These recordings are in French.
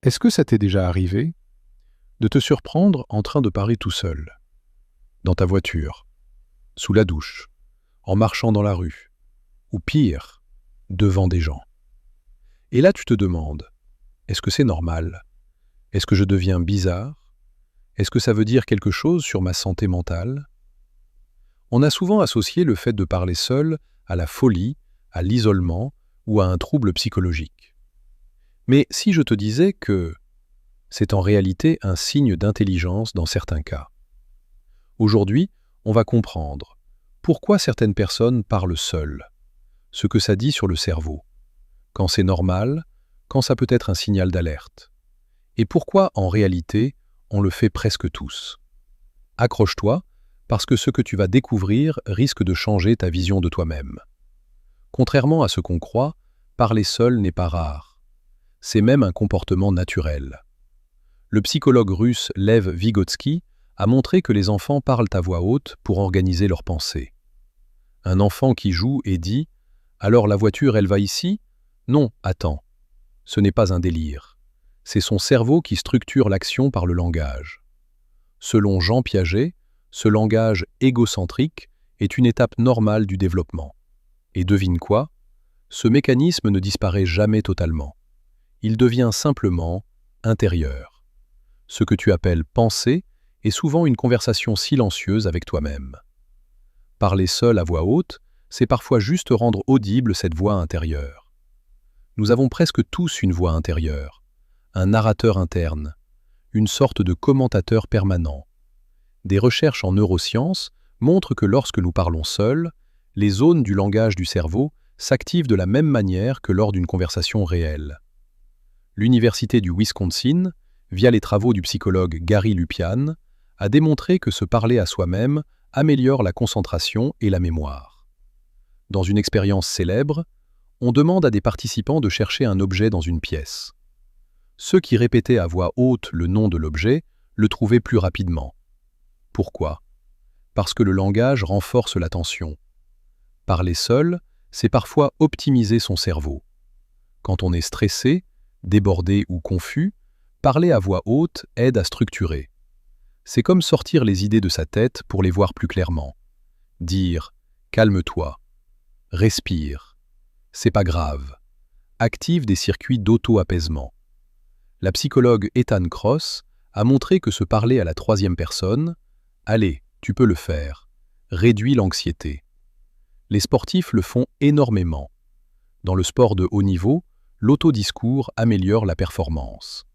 Est-ce que ça t'est déjà arrivé de te surprendre en train de parler tout seul, dans ta voiture, sous la douche, en marchant dans la rue, ou pire, devant des gens? Et là, tu te demandes, est-ce que c'est normal? Est-ce que je deviens bizarre? Est-ce que ça veut dire quelque chose sur ma santé mentale? On a souvent associé le fait de parler seul à la folie, à l'isolement ou à un trouble psychologique. Mais si je te disais que c'est en réalité un signe d'intelligence dans certains cas. Aujourd'hui, on va comprendre pourquoi certaines personnes parlent seules, ce que ça dit sur le cerveau, quand c'est normal, quand ça peut être un signal d'alerte, et pourquoi en réalité on le fait presque tous. Accroche-toi, parce que ce que tu vas découvrir risque de changer ta vision de toi-même. Contrairement à ce qu'on croit, parler seul n'est pas rare. C'est même un comportement naturel. Le psychologue russe Lev Vygotsky a montré que les enfants parlent à voix haute pour organiser leurs pensées. Un enfant qui joue et dit « Alors la voiture, elle va ici ?» Non, attends. Ce n'est pas un délire. C'est son cerveau qui structure l'action par le langage. Selon Jean Piaget, ce langage égocentrique est une étape normale du développement. Et devine quoi? Ce mécanisme ne disparaît jamais totalement. Il devient simplement intérieur. Ce que tu appelles penser est souvent une conversation silencieuse avec toi-même. Parler seul à voix haute, c'est parfois juste rendre audible cette voix intérieure. Nous avons presque tous une voix intérieure, un narrateur interne, une sorte de commentateur permanent. Des recherches en neurosciences montrent que lorsque nous parlons seuls, les zones du langage du cerveau s'activent de la même manière que lors d'une conversation réelle. L'Université du Wisconsin, via les travaux du psychologue Gary Lupian, a démontré que se parler à soi-même améliore la concentration et la mémoire. Dans une expérience célèbre, on demande à des participants de chercher un objet dans une pièce. Ceux qui répétaient à voix haute le nom de l'objet le trouvaient plus rapidement. Pourquoi? Parce que le langage renforce l'attention. Parler seul, c'est parfois optimiser son cerveau. Quand on est stressé, débordé ou confus, parler à voix haute aide à structurer. C'est comme sortir les idées de sa tête pour les voir plus clairement. Dire « calme-toi »,« respire »,« c'est pas grave », active des circuits d'auto-apaisement. La psychologue Ethan Kross a montré que se parler à la troisième personne « allez, tu peux le faire », réduit l'anxiété. Les sportifs le font énormément. Dans le sport de haut niveau, l'autodiscours améliore la performance.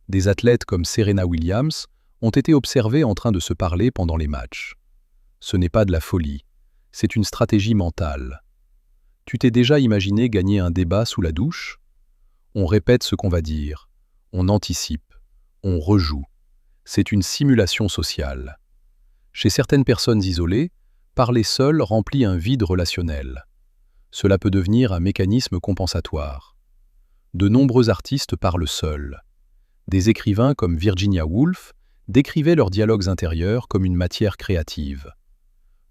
Des athlètes comme Serena Williams ont été observés en train de se parler pendant les matchs. Ce n'est pas de la folie, c'est une stratégie mentale. Tu t'es déjà imaginé gagner un débat sous la douche? On répète ce qu'on va dire, on anticipe, on rejoue. C'est une simulation sociale. Chez certaines personnes isolées, parler seul remplit un vide relationnel. Cela peut devenir un mécanisme compensatoire. De nombreux artistes parlent seuls. Des écrivains comme Virginia Woolf décrivaient leurs dialogues intérieurs comme une matière créative.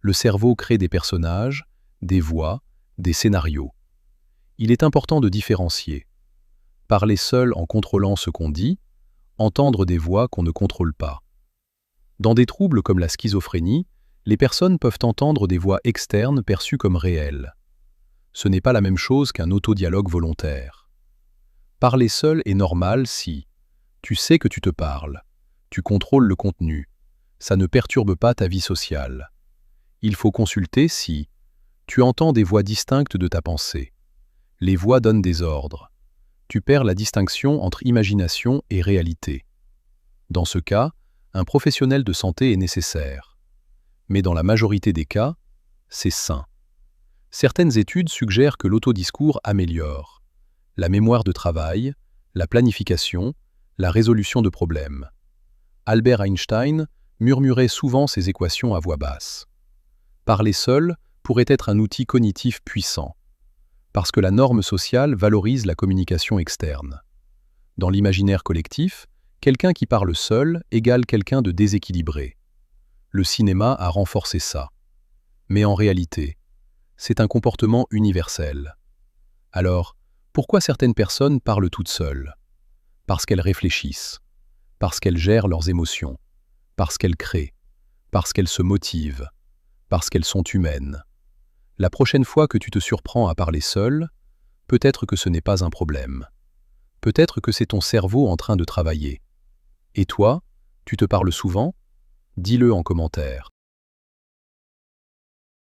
Le cerveau crée des personnages, des voix, des scénarios. Il est important de différencier. Parler seul en contrôlant ce qu'on dit, entendre des voix qu'on ne contrôle pas. Dans des troubles comme la schizophrénie, les personnes peuvent entendre des voix externes perçues comme réelles. Ce n'est pas la même chose qu'un autodialogue volontaire. Parler seul est normal si tu sais que tu te parles, tu contrôles le contenu, ça ne perturbe pas ta vie sociale. Il faut consulter si tu entends des voix distinctes de ta pensée. Les voix donnent des ordres. Tu perds la distinction entre imagination et réalité. Dans ce cas, un professionnel de santé est nécessaire. Mais dans la majorité des cas, c'est sain. Certaines études suggèrent que l'autodiscours améliore la mémoire de travail, la planification, la résolution de problèmes. Albert Einstein murmurait souvent ses équations à voix basse. Parler seul pourrait être un outil cognitif puissant, parce que la norme sociale valorise la communication externe. Dans l'imaginaire collectif, quelqu'un qui parle seul égale quelqu'un de déséquilibré. Le cinéma a renforcé ça. Mais en réalité, c'est un comportement universel. Alors, pourquoi certaines personnes parlent toutes seules? parce qu'elles réfléchissent, parce qu'elles gèrent leurs émotions, parce qu'elles créent, parce qu'elles se motivent, parce qu'elles sont humaines. La prochaine fois que tu te surprends à parler seul, peut-être que ce n'est pas un problème. Peut-être que c'est ton cerveau en train de travailler. Et toi, tu te parles souvent? Dis-le en commentaire.